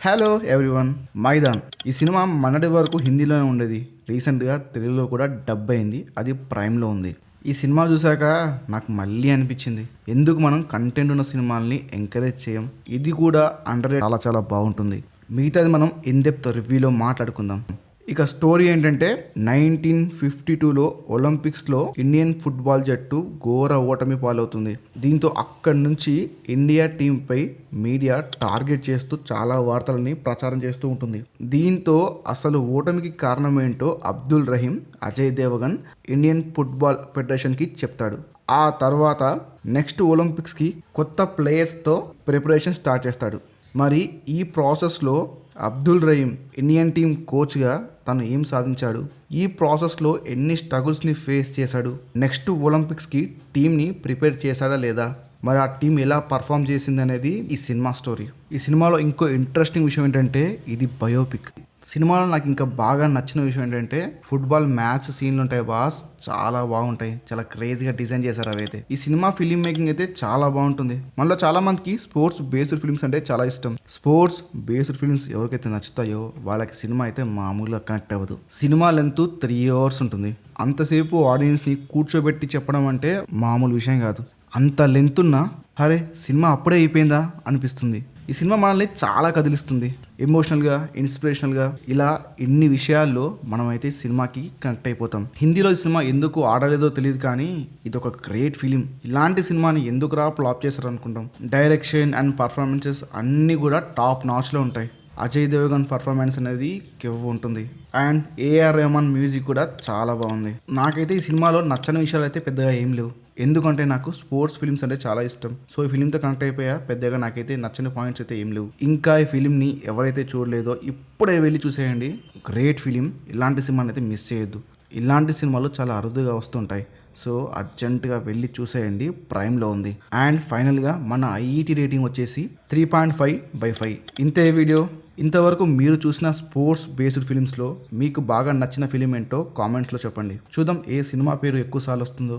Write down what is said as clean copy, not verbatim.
Hello everyone. Maidan ఈ cinema మొన్నటి వరకు హిందీలోనే ఉండేది. రీసెంట్గా తెలుగులో కూడా డబ్ అయింది. అది ప్రైమ్లో ఉంది. ఈ సినిమా చూశాక నాకు మళ్ళీ అనిపించింది, ఎందుకు మనం కంటెంట్ ఉన్న సినిమాల్ని ఎంకరేజ్ చేయం. ఇది కూడా అండర్ చాలా చాలా బాగుంటుంది. మిగతాది మనం ఇన్ డెప్త్ రివ్యూలో మాట్లాడుకుందాం. ఇక స్టోరీ ఏంటంటే 1952లో ఒలింపిక్స్లో ఇండియన్ ఫుట్బాల్ జట్టు ఘోర ఓటమి పాలవుతుంది. దీంతో అక్కడి నుంచి ఇండియా టీంపై మీడియా టార్గెట్ చేస్తూ చాలా వార్తలని ప్రచారం చేస్తూ ఉంటుంది. దీంతో అసలు ఓటమికి కారణం ఏంటో అబ్దుల్ రహీం, అజయ్ దేవగన్ ఇండియన్ ఫుట్బాల్ ఫెడరేషన్కి చెప్తాడు. ఆ తర్వాత నెక్స్ట్ ఒలింపిక్స్కి కొత్త ప్లేయర్స్తో ప్రిపరేషన్ స్టార్ట్ చేస్తాడు. మరి ఈ ప్రాసెస్లో అబ్దుల్ రహీం ఇండియన్ టీం కోచ్గా తను ఏం సాధించాడు, ఈ ప్రాసెస్లో ఎన్ని స్ట్రగుల్స్ని ఫేస్ చేశాడు, నెక్స్ట్ ఒలింపిక్స్కి టీంని ప్రిపేర్ చేశాడా లేదా, మరి ఆ టీం ఎలా పర్ఫామ్ చేసింది అనేది ఈ సినిమా స్టోరీ. ఈ సినిమాలో ఇంకో ఇంట్రెస్టింగ్ విషయం ఏంటంటే ఇది బయోపిక్. సినిమాలో నాకు ఇంకా బాగా నచ్చిన విషయం ఏంటంటే ఫుట్బాల్ మ్యాచ్ సీన్లు ఉంటాయి బాస్, చాలా బాగుంటాయి. చాలా క్రేజీగా డిజైన్ చేశారు అవైతే. ఈ సినిమా ఫిలిం మేకింగ్ అయితే చాలా బాగుంటుంది. మనలో చాలా మందికి స్పోర్ట్స్ బేస్డ్ ఫిల్మ్స్ అంటే చాలా ఇష్టం. స్పోర్ట్స్ బేస్డ్ ఫిల్మ్స్ ఎవరికైతే నచ్చుతాయో వాళ్ళకి సినిమా అయితే మామూలుగా కనెక్ట్ అవ్వదు. సినిమా లెంత్ 3 hours ఉంటుంది. అంతసేపు ఆడియన్స్ని కూర్చోబెట్టి చెప్పడం అంటే మామూలు విషయం కాదు. అంత లెంత్ ఉన్నా అరే సినిమా అప్పుడే అయిపోయిందా అనిపిస్తుంది. ఈ సినిమా మనల్ని చాలా కదిలిస్తుంది. ఎమోషనల్గా, ఇన్స్పిరేషనల్గా, ఇలా ఇన్ని విషయాల్లో మనమైతే సినిమాకి కనెక్ట్ అయిపోతాం. హిందీలో ఈ సినిమా ఎందుకు ఆడలేదో తెలియదు, కానీ ఇది ఒక గ్రేట్ ఫిలిం. ఇలాంటి సినిమాని ఎందుకురా ఫ్లాప్ చేశారు అనుకుంటాం. డైరెక్షన్ అండ్ పర్ఫార్మెన్సెస్ అన్నీ కూడా టాప్ నాచ్లో ఉంటాయి. అజయ్ దేవగన్ పర్ఫార్మెన్స్ అనేది కెవ్వు ఉంటుంది. అండ్ ఏఆర్ రెహమాన్ మ్యూజిక్ కూడా చాలా బాగుంది. నాకైతే ఈ సినిమాలో నచ్చని విషయాలు అయితే పెద్దగా ఏం లేవు, ఎందుకంటే నాకు స్పోర్ట్స్ ఫిలిమ్స్ అంటే చాలా ఇష్టం. సో ఈ ఫిలింతో కనెక్ట్ అయిపోయా. పెద్దగా నాకైతే నచ్చని పాయింట్స్ అయితే ఏం లేవు. ఇంకా ఈ ఫిలింని ఎవరైతే చూడలేదో ఇప్పుడే వెళ్ళి చూసేయండి. Great film. ఇలాంటి సినిమాని అయితే మిస్ చేయొద్దు. ఇలాంటి సినిమాలు చాలా అరుదుగా వస్తుంటాయి. సో అర్జెంటుగా వెళ్ళి చూసేయండి. ప్రైమ్లో ఉంది. అండ్ ఫైనల్గా మన ఐఈటీ రేటింగ్ వచ్చేసి 3.5/5. ఇంతే వీడియో. ఇంతవరకు మీరు చూసిన స్పోర్ట్స్ బేస్డ్ ఫిలిమ్స్లో మీకు బాగా నచ్చిన ఫిలిం ఏంటో కామెంట్స్లో చెప్పండి. చూద్దాం ఏ సినిమా పేరు ఎక్కువ సార్లు వస్తుందో.